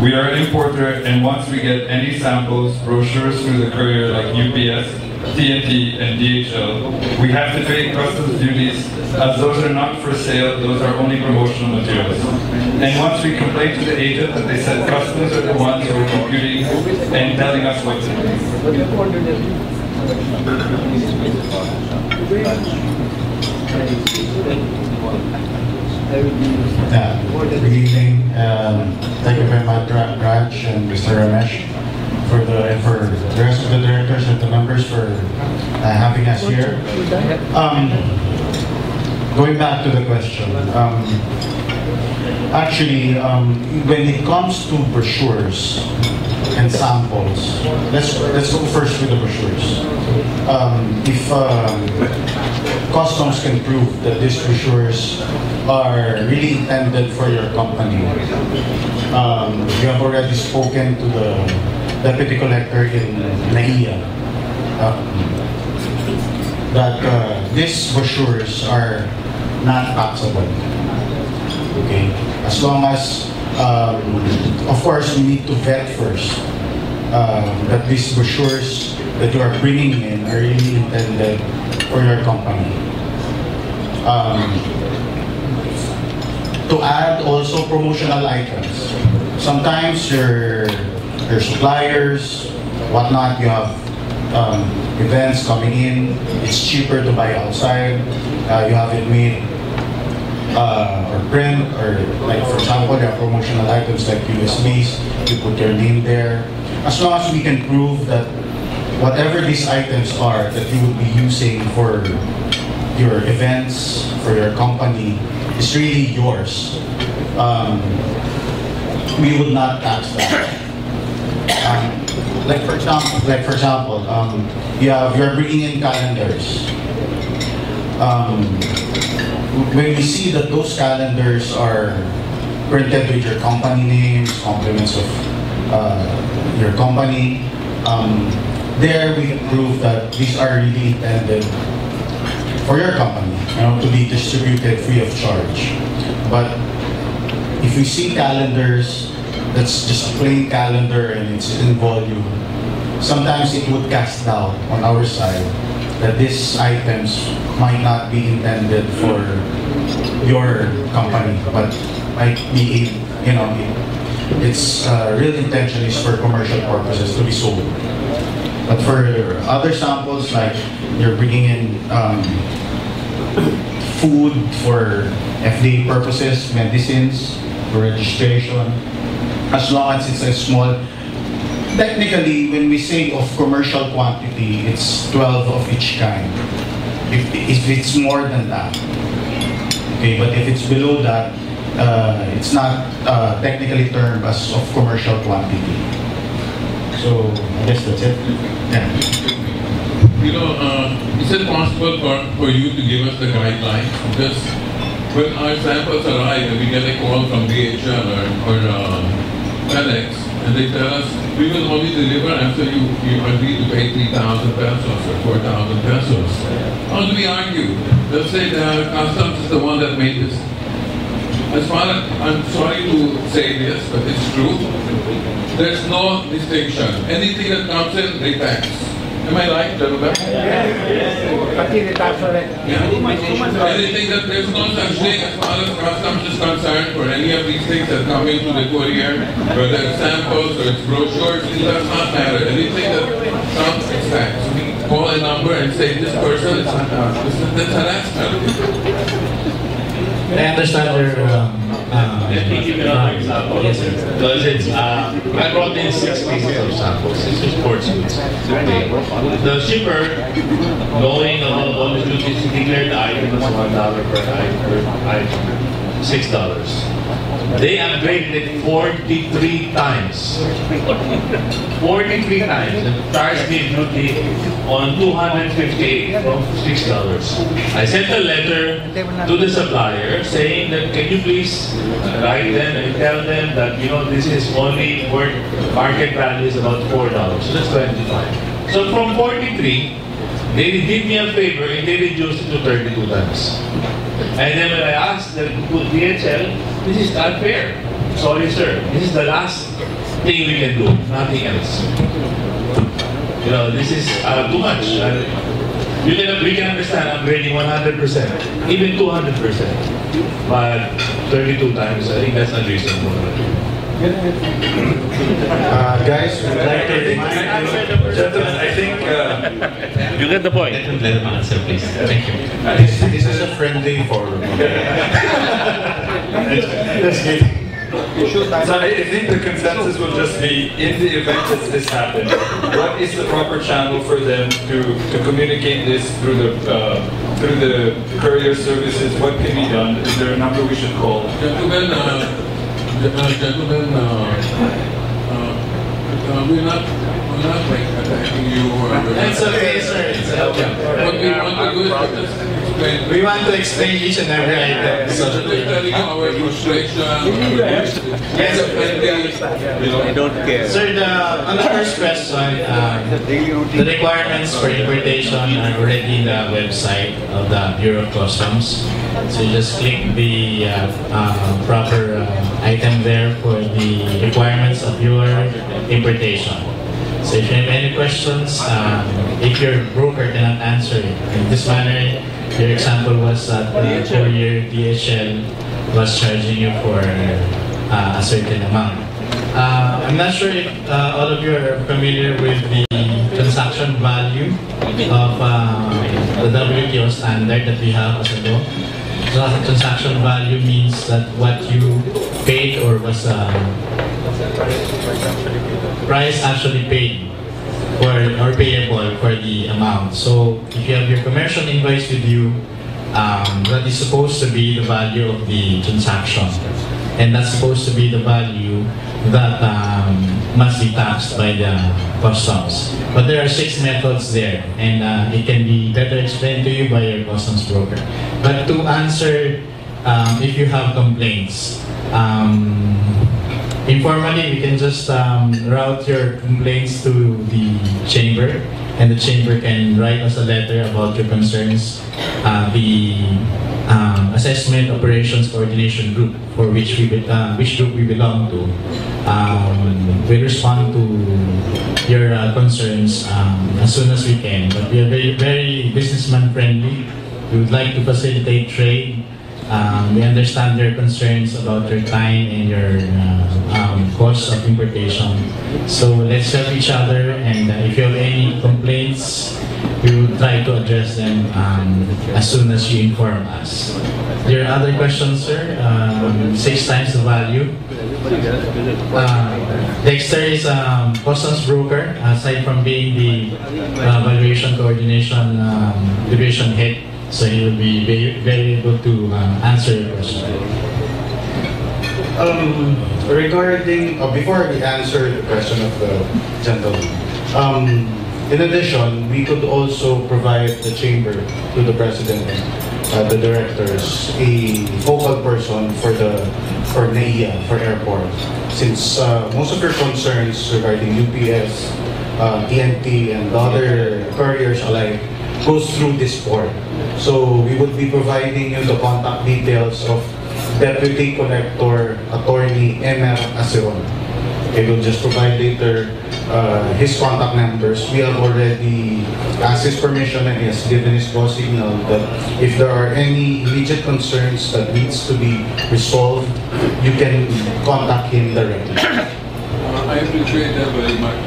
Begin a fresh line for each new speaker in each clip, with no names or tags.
We are an importer, and once we get any samples, brochures through the courier like UPS, TNT, and DHL, we have to pay customs duties, as those are not for sale, those are only promotional materials. And once we complain to the agent that they said customs are the ones who are computing and telling us what to do.
Good evening. Thank you very much, Raj and Mr. Ramesh, for the rest of the directors and the members for having us here. Going back to the question, actually, when it comes to brochures and samples, let's go first with the brochures. If customs can prove that these brochures are really intended for your company, you have already spoken to the deputy collector in NAIA that these brochures are not taxable. Okay, as long as, of course, you need to vet first that these brochures that you are bringing in are really intended for your company. To add also promotional items. Sometimes your suppliers, whatnot, you have events coming in, it's cheaper to buy outside, you have it made or print, or like for example, you have promotional items like USBs, you put your name there. As long as we can prove that whatever these items are that you would be using for your events, for your company, is really yours, we would not tax that. Like for example, you're bringing in calendars. When we see that those calendars are printed with your company names, compliments of your company, there we can prove that these are really intended for your company, to be distributed free of charge. But if we see calendars that's just a plain calendar and it's in volume, sometimes it would cast doubt on our side that these items might not be intended for your company, but might be, its real intention is for commercial purposes to be sold. But for other samples, like you're bringing in food for FDA purposes, medicines, for registration, as long as it's a small, technically, when we say of commercial quantity, it's 12 of each kind. If it's more than that, okay, but if it's below that, it's not technically termed as of commercial quantity. So I guess that's it. Yeah.
Is it possible for you to give us the guidelines? Because when our samples arrive and we get a call from DHL or FedEx, and they tell us, we will only deliver after you agree to pay 3,000 pesos or 4,000 pesos. How do we argue? They'll say the customs is the one that made this. As far as, I'm sorry to say this, but it's true, there's no distinction. Anything that comes in, they tax. Am I right, gentlemen?
Yes.
Anything that there's no such thing as far as customs is concerned for any of these things that come into the courier, whether it's samples or it's brochures, it does not matter. Anything that comes is tax. We call a number and say this person is that's harassment.
I understand your
let me give you another example.
Yes, sir.
Because it's, I brought in 6 pieces of samples. This is sports goods. Okay. The shipper, knowing all the duties, declared the item as $1 per item, $6. They upgraded it 43 times. 43 times. And charged me duty on $258 from $6. I sent a letter to the supplier saying that, can you please write them and tell them that, this is only worth market value is about $4. So that's 25. So from 43, they did me a favor and they reduced it to 32 times. And then when I asked the DHL, this is unfair. sorry sir, this is the last thing we can do, nothing else. You know, this is too much. We can understand upgrading 100%, even 200%. But 32 times, I think that's not reasonable.
Guys, we'd like to remind
Gentlemen, I think
You get the point.
Let him answer, please. Thank you.
this is a friendly forum. Let's get.
So I think the consensus will just be, in the event that this happens, what is the proper channel for them to communicate this through the courier services? What can be done? Is there a number we should call?
Gentlemen, we're not like attacking you or
It's okay, sir. It's okay.
what we want to do is just explain.
We want to explain each and every item.
So
So
just telling our frustration,
I don't care.
Sir, on the first question, the requirements for importation are already in the website of the Bureau of Customs. So you just click the proper item there for the requirements of your importation. So if you have any questions, if your broker cannot answer it, in this manner, your example was that the courier DHL was charging you for a certain amount. I'm not sure if all of you are familiar with the transaction value of the WTO standard that we have as a law. So transaction value means that what you paid or was price actually paid for or payable for the amount. So if you have your commercial invoice with you, that is supposed to be the value of the transaction, and that's supposed to be the value that must be taxed by the customs. But there are 6 methods there, and it can be better explained to you by your customs broker. But to answer if you have complaints, informally, we can just route your complaints to the chamber, and the chamber can write us a letter about your concerns. The Assessment Operations Coordination Group, for which group we belong to, will respond to your concerns as soon as we can. But we are very, very businessman friendly. We would like to facilitate trade. We understand your concerns about your time and your cost of importation. So let's help each other, and if you have any complaints, we will try to address them as soon as you inform us. Your other questions, sir? 6 times the value. Dexter is a customs broker, aside from being the valuation coordination division head. So he will be very able to answer your question.
Regarding, before we answer the question of the gentleman, in addition, we could also provide the chamber to the president and the directors a focal person for NAIA, for airport. Since most of your concerns regarding UPS, TNT, and other couriers alike goes through this port. So we would be providing you the contact details of Deputy Collector Attorney Emer Aceron. Okay, we'll just provide later his contact numbers. We have already asked his permission, and he has given his go signal that if there are any immediate concerns that needs to be resolved, you can contact him directly.
I appreciate that very much.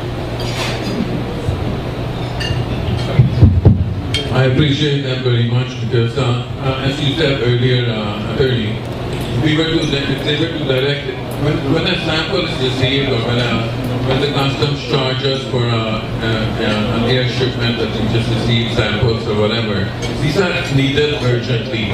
I appreciate that very much because, as you said earlier, attorney, they were to direct it. When a sample is received, or when the customs charges for an air shipment that we just received samples or whatever, these are needed urgently.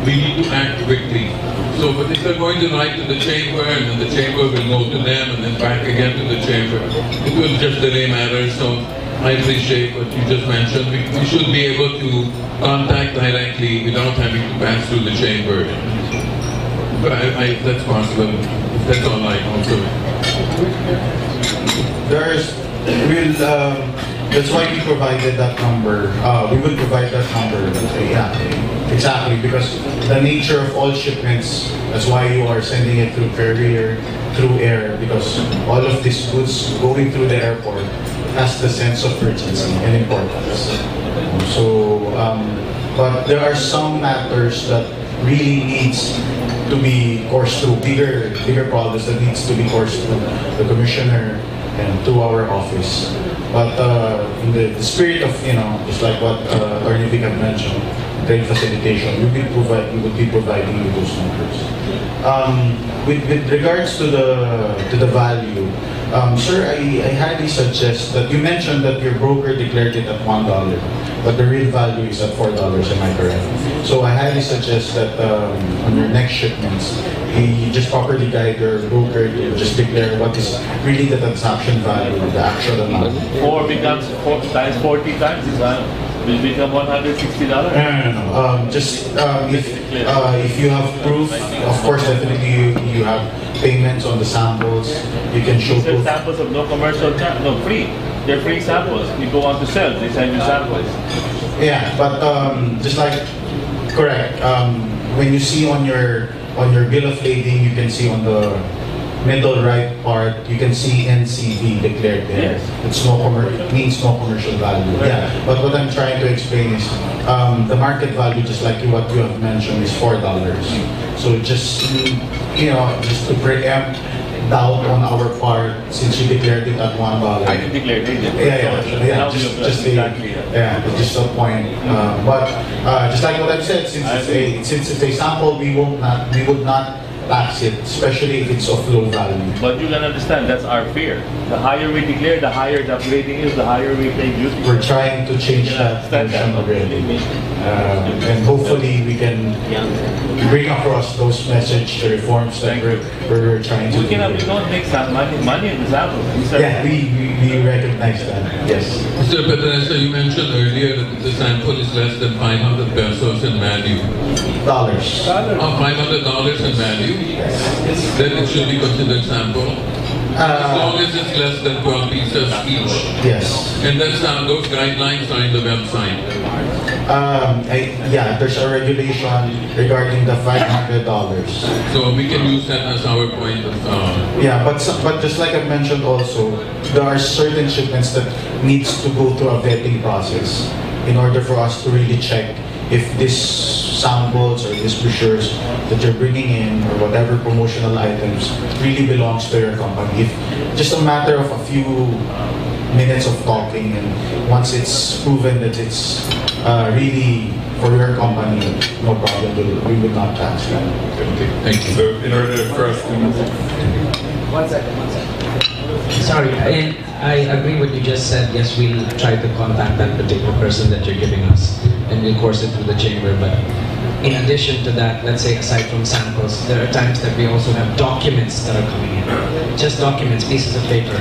We need to act quickly. So, but if they're going to write to the chamber, and then the chamber will go to them, and then back again to the chamber, it will just delay matters. So I appreciate what you just mentioned. We should be able to contact directly without having to pass through the chamber. But that's possible. That's all I also.
That's why we provided that number. We will provide that number. Yeah. exactly, because the nature of all shipments, that's why you are sending it through carrier, through air, because all of these goods going through the airport has the sense of urgency and importance. So, but there are some matters that really needs to be coursed through, bigger problems that needs to be coursed through the commissioner and through our office. But in the spirit of, just like what Attorney Vic had mentioned, trade facilitation, we would be providing you those numbers. With regards to the value, sir, I highly suggest that you mentioned that your broker declared it at $1, but the real value is at $4. Am I correct? So I highly suggest that on your next shipments, you just properly guide your broker to just declare what is really the transaction value, the actual amount.
4 becomes 4 times 40 times, will become $160?
No. Just if you have proof, of course, definitely you have payments on the samples. You can show
These are
proof.
samples of no commercial charge, no free. They're free samples. You go on to sell, they send you samples.
Yeah, but just like correct. When you see on your bill of lading, you can see on the middle right part, you can see NCV declared there.
Yes.
It's means no commercial value. Yeah, but what I'm trying to explain is the market value, just like what you have mentioned, is $4. So just just to preempt doubt on our part, since you declared it at $1.
I can declare it.
Just a point. But just like what I've said, since it's a sample, we would not tax it, especially if it's of low value.
But you can understand, that's our fear. The higher we declare, the higher the upgrading is, the higher we pay duty.
We're trying to change that version already. And hopefully we can bring across those message reforms that we're trying to do.
We don't make some money in the samples.
Yeah, we recognize that, yes.
Mr. Pedreza, you mentioned earlier that the sample is less than 500 pesos in value.
Dollars.
$500 in value? Then it should be considered sample. As long as it's less than 12 pieces each.
Yes.
And that's those guidelines are in the website.
There's a regulation regarding the $500.
So we can use that as our point of...
but just like I mentioned also, there are certain shipments that needs to go through a vetting process in order for us to really check if these samples or these brochures that you're bringing in or whatever promotional items really belongs to your company. If just a matter of a few minutes of talking, and once it's proven that it's really for your company, no problem, we would not tax that.
Okay, thank you.
So in order for us to move...
One second. Sorry, I agree what you just said. Yes, we'll try to contact that particular person that you're giving us, and we'll course it through the chamber. But in addition to that, let's say aside from samples, there are times that we also have documents that are coming in. Just documents, pieces of paper.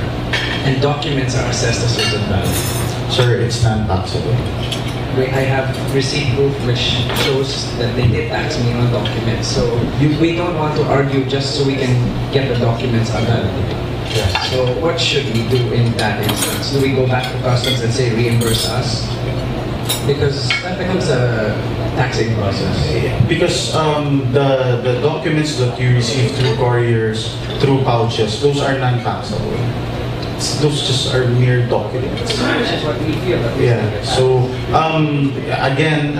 And documents are assessed a certain value.
Sir, it's non-taxable.
I have receipt proof which shows that they did tax me on documents. So we don't want to argue just so we can get the documents available.
Yes.
So what should we do in that instance? Do we go back to customs and say reimburse us? Because that becomes a taxing process.
Because the documents that you receive through couriers, through pouches, those are non-taxable. Those just are mere documents.
Which is what we feel.
Yeah. So again,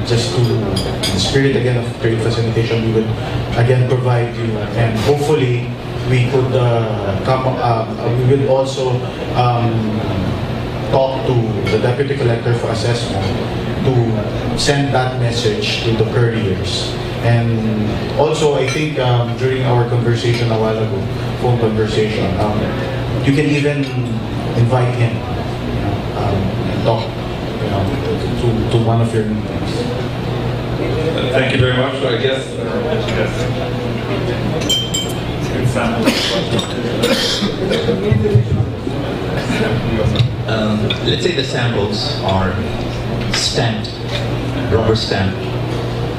just to the spirit again of trade facilitation, we would again provide you, and hopefully we could we will also talk to the deputy collector for assessment to send that message to the couriers. And also, I think during our conversation a while ago, phone conversation, you can even invite him and talk to one of your meetings.
Thank you very much. So I guess...
let's say the samples are stamped, rubber stamped,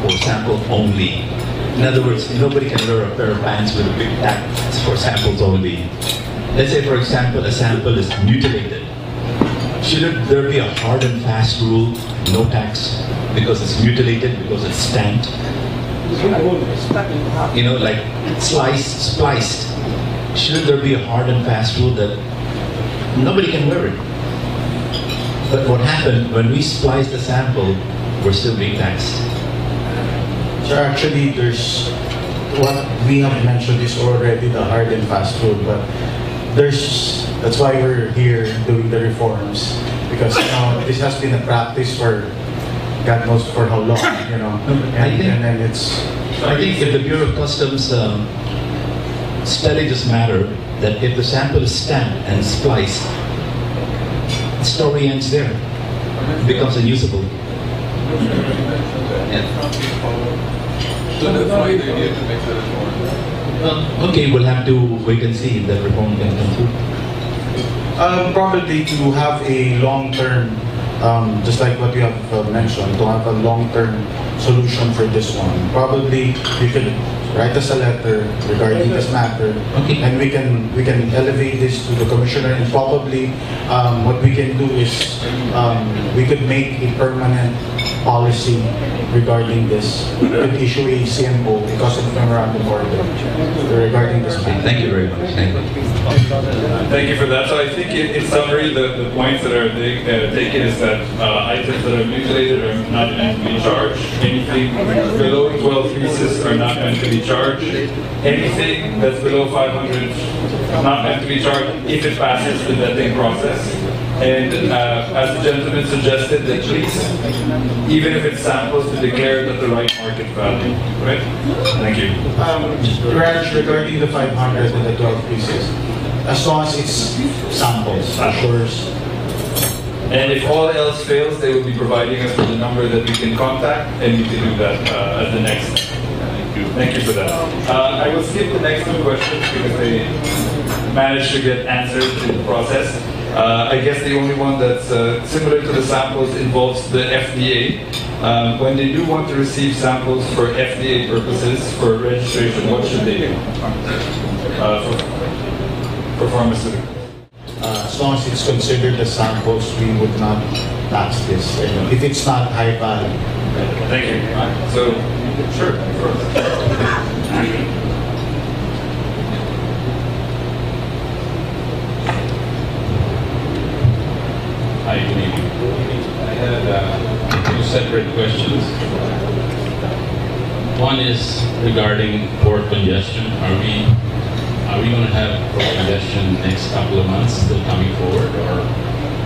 or sample only. In other words, nobody can wear a pair of pants with a big tag for samples only. Let's say, for example, a sample is mutilated. Shouldn't there be a hard and fast rule, no tax? because it's mutilated, because it's stamped. You know, like sliced, spliced. Shouldn't there be a hard and fast rule that nobody can wear it? But what happened when we spliced the sample, we're still being taxed.
So actually, there's what we have mentioned is already the hard and fast rule, but that's why we're here doing the reforms, because this has been a practice for God knows for how long, and it's.
I think if the Bureau of Customs study this matter, that if the sample is stamped and spliced, the story ends there. It becomes unusable.
So that's why they need to make the reform.
Okay, we'll have to wait and see if that reform can come through.
Probably to have a long-term, just like what you have mentioned, to have a long-term solution for this one. Probably you could write us a letter regarding this matter, and we can elevate this to the commissioner, and probably what we can do is we could make a permanent policy regarding this. We could issue a CMO because of the memorandum order regarding this matter.
Thank you very much. Thank you.
Thank you for that. So I think in summary, the points that are taken is that items that are mutilated are not meant to be charged. Anything below 12 pieces are not meant to be charged. Anything that's below 500 is not meant to be charged if it passes the vetting process. And as the gentleman suggested, that please, even if it's samples, to declare it at the right market value. Right? Thank you.
Raj, regarding the 500 and the 12 pieces, as long as it's samples, assures.
And if all else fails, they will be providing us with a number that we can contact, and we can do that as the next. Thank you for that. I will skip the next two questions because they managed to get answered in the process. I guess the only one that's similar to the samples involves the FDA. When they do want to receive samples for FDA purposes, for registration, what should they do for pharmaceuticals?
As long as it's considered as samples, we would not tax this. If it's not high value.
Thank you. So, sure.
Hi, good evening. I had two separate questions. One is regarding port congestion. Are we going to have port congestion next couple of months still coming forward, or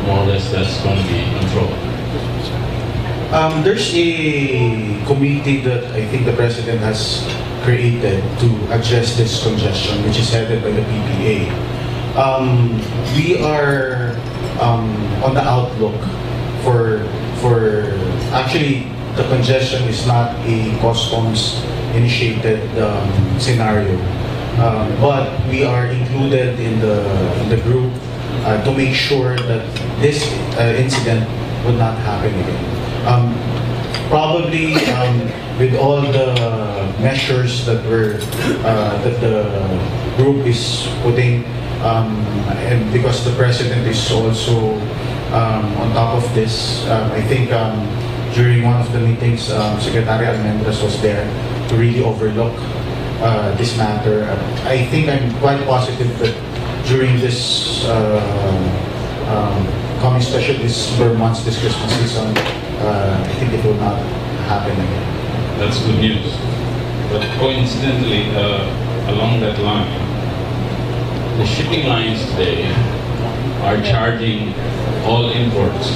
more or less that's going to be controlled?
There's a committee that I think the President has created to address this congestion, which is headed by the PPA. We are on the outlook for actually the congestion is not a customs initiated scenario, but we are included in the group to make sure that this incident would not happen again. Probably with all the measures that the group is putting, and because the President is also on top of this, I think during one of the meetings, Secretary Almendras was there to really overlook this matter. I think I'm quite positive that during this coming special this month's this Christmas season, I think it will not happen again.
That's good news. But coincidentally, along that line, the shipping lines today are charging all imports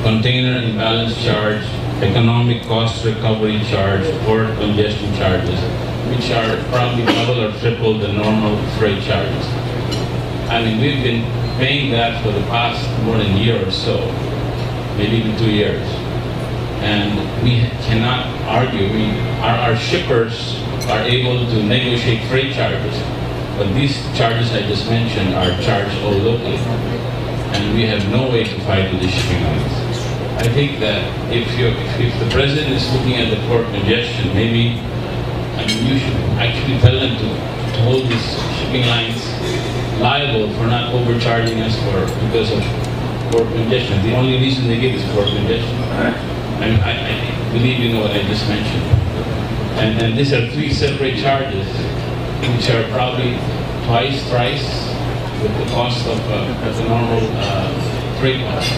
container imbalance charge, economic cost recovery charge, port congestion charges, which are probably double or triple the normal freight charges. I mean, we've been paying that for the past more than a year or so, maybe even 2 years. And we cannot argue. Our shippers are able to negotiate freight charges, but these charges I just mentioned are charged all locally. And we have no way to fight with the shipping lines. I think that if the President is looking at the port congestion, maybe you should actually tell them to hold these shipping lines liable for not overcharging us because of port congestion. The only reason they give is port congestion. I believe you know what I just mentioned. And these are three separate charges, which are probably twice, thrice the cost of the normal freight cost.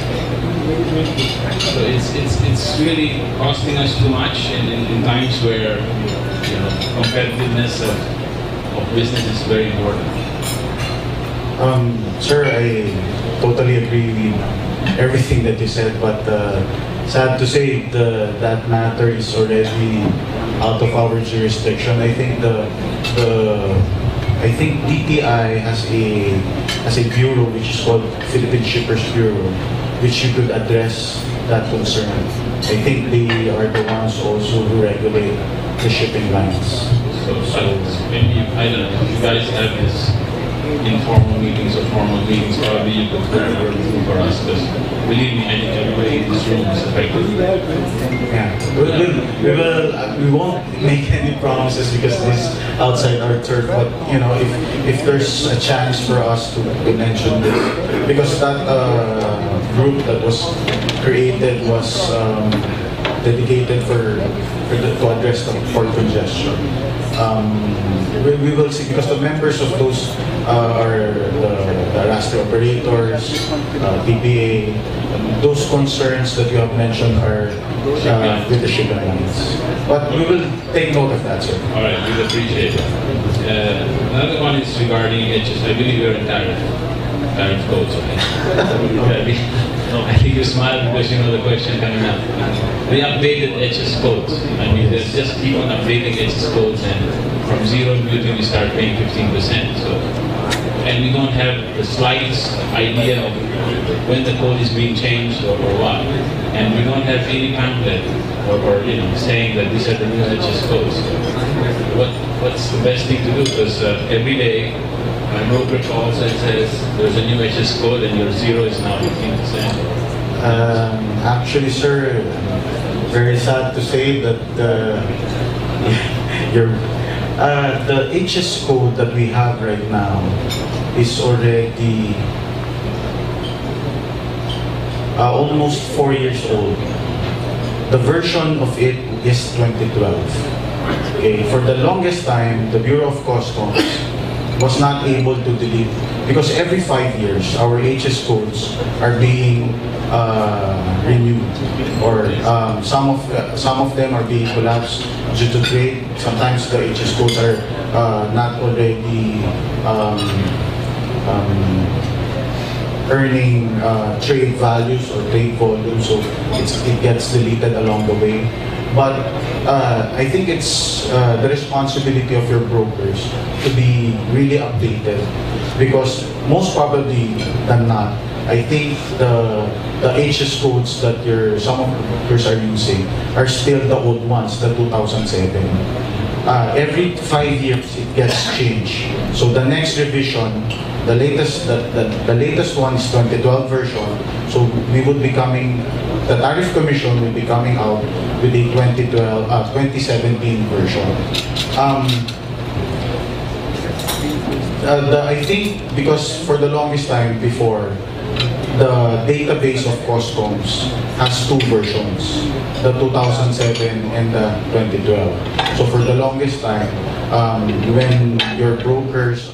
So it's really costing us too much in times where competitiveness of business is very important.
Sir, I totally agree with everything that you said, but sad to say that matter is already out of our jurisdiction. I think I think DTI has a bureau which is called Philippine Shippers Bureau, which you could address that concern. I think they are the ones also who regulate the shipping lines.
So maybe, I don't know, if you guys have this informal meetings or formal meetings, probably you could put a word for us, because believe me, I think everybody in this room is affected.
Yeah, we won't make any promises because this is outside our turf. But if there's a chance for us to mention this, because that group that was created was dedicated to address the port congestion. We will see, because the members of those are the raster operators, TPA. Those concerns that you have mentioned are with the shipping lines. But we will take note of that, sir.
All right, we appreciate it. Another one is regarding HS. I believe you're in tariff codes, right? I think you smile because you know the question coming up. The updated HS codes. I mean, there's just keep on updating HS codes, and from zero duty we start paying 15%. So, and we don't have the slightest idea of when the code is being changed or what. And we don't have any pamphlet or saying that these are the new HS codes. What's the best thing to do? Because every day my broker calls and says there's a new HS code and your zero is now 15%.
Actually, sir, very sad to say that the HS code that we have right now is already almost 4 years old. The version of it is 2012. Okay, for the longest time, the Bureau of Customs was not able to delete, because every 5 years our HS codes are being renewed, or some of them are being collapsed due to trade. Sometimes the HS codes are not already earning trade values or trade volume, so it gets deleted along the way. But I think it's the responsibility of your brokers to be really updated, because most probably than not, I think the HS codes that some of the brokers are using are still the old ones, the 2007. Every 5 years it gets changed. So the next revision, the latest one is 2012 version. So we would be the Tariff Commission will be coming out with a 2017 version. I think because for the longest time before, the database of customs has two versions, the 2007 and the 2012. So for the longest time, when your brokers